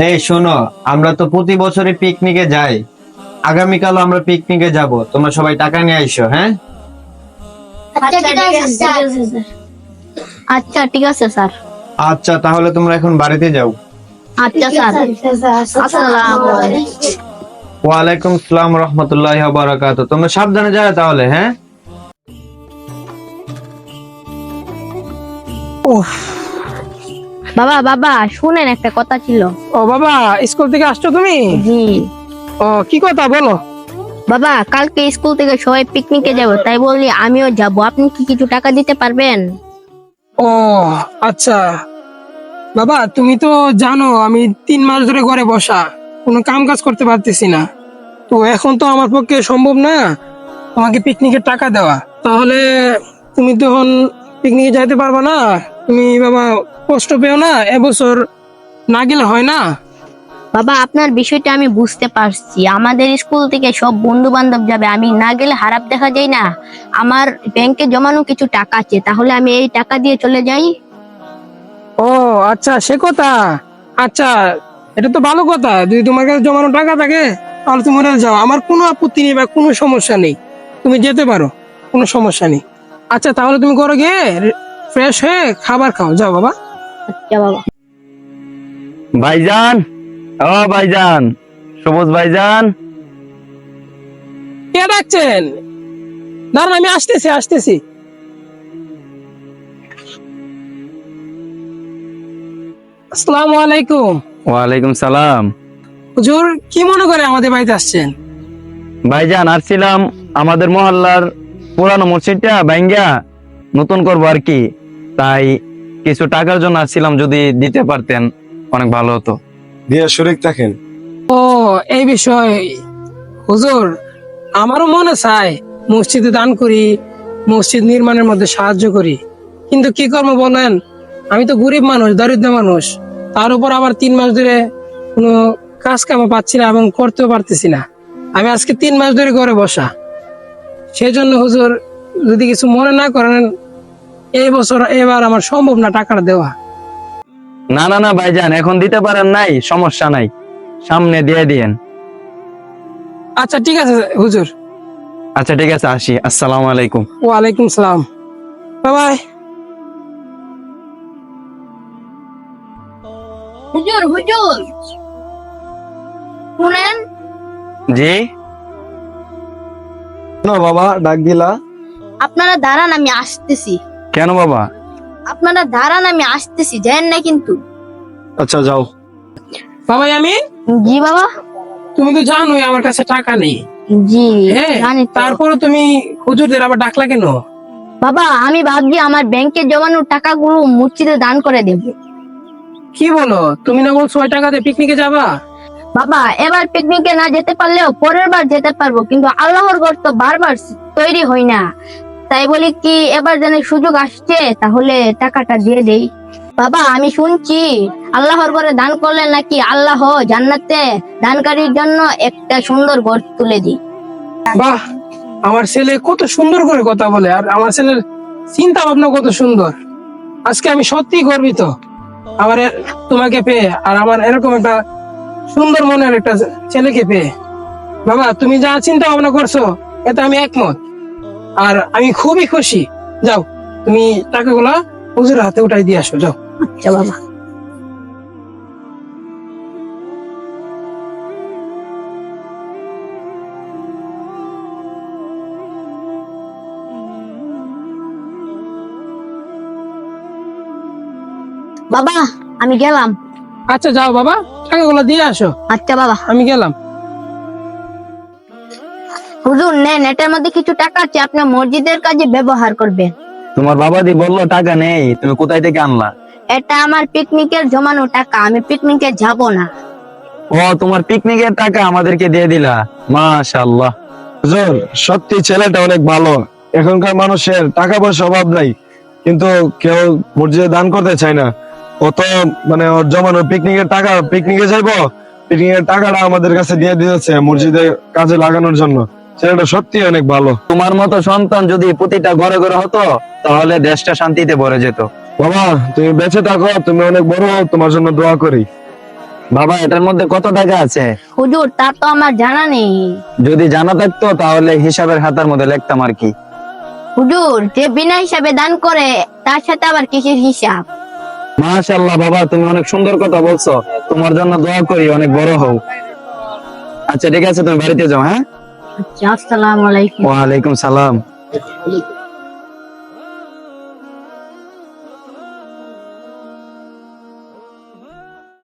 এই শোনো, আমরা তো প্রতি বছরই পিকনিকে যাই। আগামীকাল আমরা পিকনিকে যাব, তোমরা সবাই টাকা নিয়ে আইসো। হ্যাঁ, আচ্ছা ঠিক আছে স্যার। আচ্ছা তাহলে তোমরা এখন বাড়িতে যাও। আচ্ছা স্যার। আসসালামু আলাইকুম। ওয়ালাইকুম আসসালাম রহমতুল্লাহি ওয়া বারাকাতুহু। তোমরা সাবধানে যাও তাহলে। হ্যাঁ, বাবা বাবা শুনেন, একটা কথা ছিল। ও বাবা, স্কুল থেকে আসছো তুমি? জি ও, কি কথা বলো? বাবা, কালকে স্কুল থেকে সবাই পিকনিকে যাব, তাই বলি আমিও যাব। আপনি কি কিছু টাকা দিতে পারবেন? ও আচ্ছা বাবা, তুমি তো জানো আমি 3 মাস ধরে ঘরে বসা, কোনো কাম কাজ করতে পারতেছি না। তো এখন তো আমার পক্ষে সম্ভব না তোমাকে পিকনিকের টাকা দেওয়া। তাহলে তুমি তো এখন পিকনিকে যাইতে পারবা না। তুমি বাবা কষ্ট পেও না, এবছর না গেলে হয় না। বাবা, আপনার বিষয়টা আমি বুঝতে পারছি। আমাদের স্কুল থেকে সব বন্ধু বান্ধব যাবে, আমি না গেলে খারাপ দেখা যায় না। আমার ব্যাংকে জমানো কিছু টাকা আছে, তাহলে আমি এই টাকা দিয়ে চলে যাই। ও আচ্ছা, সে কথা। আচ্ছা, এটা তো ভালো কথা। যদি তোমার কাছে জমানো টাকা থাকে তাহলে তুমি ওরা যাও, আমার কোনো আপত্তি নেই বা কোনো সমস্যা নেই। তুমি যেতে পারো, কোনো সমস্যা নেই। আচ্ছা তাহলে তুমি ঘরে গিয়ে ফ্রেশ হয়ে খাবার খাও, যাও বাবা। আচ্ছা বাবা। ভাইজান, ও ভাইজান, সবুজ ভাইজান। কে ডাকছেন? দাঁড়ান, আমি আসতেছি আসতেছি। আসসালামু আলাইকুম। ওয়ালাইকুম সালাম। হুজুর, কি মনে করে আমাদের বাড়িতে আসছেন? ভাইজান, আসছিলাম আমাদের মহল্লার পুরানো মসজিদটা ভাঙ্গা নতুন করবো আর কি, তাই কিছু টাকার জন্য আসছিলাম, যদি দিতে পারতেন অনেক ভালো হতো। দিয়ে শরীক থাকেন। ও, এই বিষয় হুজুর, আমারও মনে চায় মসজিদে দান করি, মসজিদ নির্মাণের মধ্যে সাহায্য করি, কিন্তু কি করবো বলেন, আমি তো গরিব মানুষ, দরিদ্র মানুষ। তার উপর আবার 3 মাস ধরে কোনো কাজ কামও পাচ্ছি না এবং করতেও পারতেছি না। আমি আজকে 3 মাস ধরে ঘরে বসা। সেই জন্য হুজুর, যদি কিছু মনে না করেন, এই বছর এবার আমার সম্ভব না টাকাটা দেওয়া। না না না ভাইজান, এখন দিতে পারেন নাই, সমস্যা নাই, সামনে দিয়ে দিয়েন। আচ্ছা ঠিক আছে হুজুর। আচ্ছা ঠিক আছে, আসি। আসসালামু আলাইকুম। ওয়ালাইকুম সালাম। Bye bye. হুজুর হুজুর শুনেন। জি, না বাবা, ডাক দিলা? আপনারা দাঁড়ান, আমি আসতেছি। কেন বাবা? আপনারা দাঁড়ান, আমি আসতেছি, যায়েন না কিন্তু। আচ্ছা যাও। বাবা আমি, জি বাবা। তুমি তো জানোই আমার কাছে টাকা নেই। জি হ্যাঁ, জানি তো। তারপরে তুমি হুজুরদের আবার ডাকলা কেন? বাবা, আমি ভাবছি আমার ব্যাংকে জমানো টাকাগুলো মসজিদে দান করে দেব। কি বলো, তুমি না বলছো ওই টাকাতে পিকনিকে যাবা? বাবা, এবার পিকনিকে না যেতে পারলেও পরের বার যেতে পারবো, কিন্তু আল্লাহর ঘর তো বারবার তৈরি হয় না। তাই বলি কি, এবার যেন সুযোগ আসছে, তাহলে টাকাটা দিয়ে দেই। বাবা, আমি শুনছি আল্লাহর ঘরে দান করলে নাকি আল্লাহ জান্নাতে দানকারীর জন্য একটা সুন্দর ঘর তুলে দিই। বাহ, আমার ছেলে কত সুন্দর করে কথা বলে, আর আমার ছেলের চিন্তা ভাবনা কত সুন্দর। আজকে আমি সত্যি গর্বিত আমার তোমাকে পেয়ে, আর আমার এরকম একটা সুন্দর মনের একটা ছেলেকে পেয়ে। বাবা, তুমি যা চিন্তা ভাবনা করছো এতে আমি একমত, আর আমি খুবই খুশি। যাও, তুমি টাকাগুলা হুজুরের হাতে উঠাই দিয়ে আসো, যাও। আচ্ছা বাবা। বাবা, আমি গেলাম। আচ্ছা যাও বাবা, টাকাগুলো দিয়ে আসো। আচ্ছা বাবা। আমি গেলাম। হুজুর নেন, এটার মধ্যে কিছু টাকা আছে, আপনি মসজিদের কাজে ব্যবহার করবেন। তোমার বাবা দি বললো টাকা নেই, তুমি কোথায় থেকে আনলা? এটা আমার পিকনিকের জমানো টাকা, আমি পিকনিকে যাব না। ও, তোমার পিকনিকের টাকা আমাদেরকে দিয়ে দিলা, মাশাআল্লাহ। হুজুর, সত্যি ছেলেটা অনেক ভালো। এখনকার মানুষের টাকা পয়সা অভাব নাই, কিন্তু কেউ মসজিদে দান করতে চায় না। ও তো মানে ওর জমানো পিকনিকের টাকা, পিকনিকে যাইবো, পিকনিকের টাকাটা আমাদের কাছে দিয়ে দিয়েছে মসজিদে কাজে লাগানোর জন্য। ছেলেটা সত্যি অনেক ভালো। তোমার মতো সন্তান যদি প্রতিটা ঘরে ঘরে হতো, তাহলে দেশটা শান্তিতে ভরে যেত। বাবা, তুমি বেঁচে থাকো, তুমি অনেক বড় হও, তোমার জন্য দোয়া করি। বাবা এটার মধ্যে কত টাকা আছে? হুজুর তা তো আমার জানা নেই। যদি জানা থাকতো তাহলে হিসাবের খাতার মধ্যে লিখতাম আর কি। হুজুর যে বিনা হিসাবে দান করে তার সাথে আবার কিসের হিসাব? মাশাআল্লাহ বাবা, তুমি অনেক সুন্দর কথা বলছো। তোমার জন্য দোয়া করি অনেক বড় হও। আচ্ছা ঠিক আছে, তুমি বাড়িতে যাও। হ্যাঁ, আচ্ছা, আসসালামু আলাইকুম। ওয়ালাইকুম সালাম।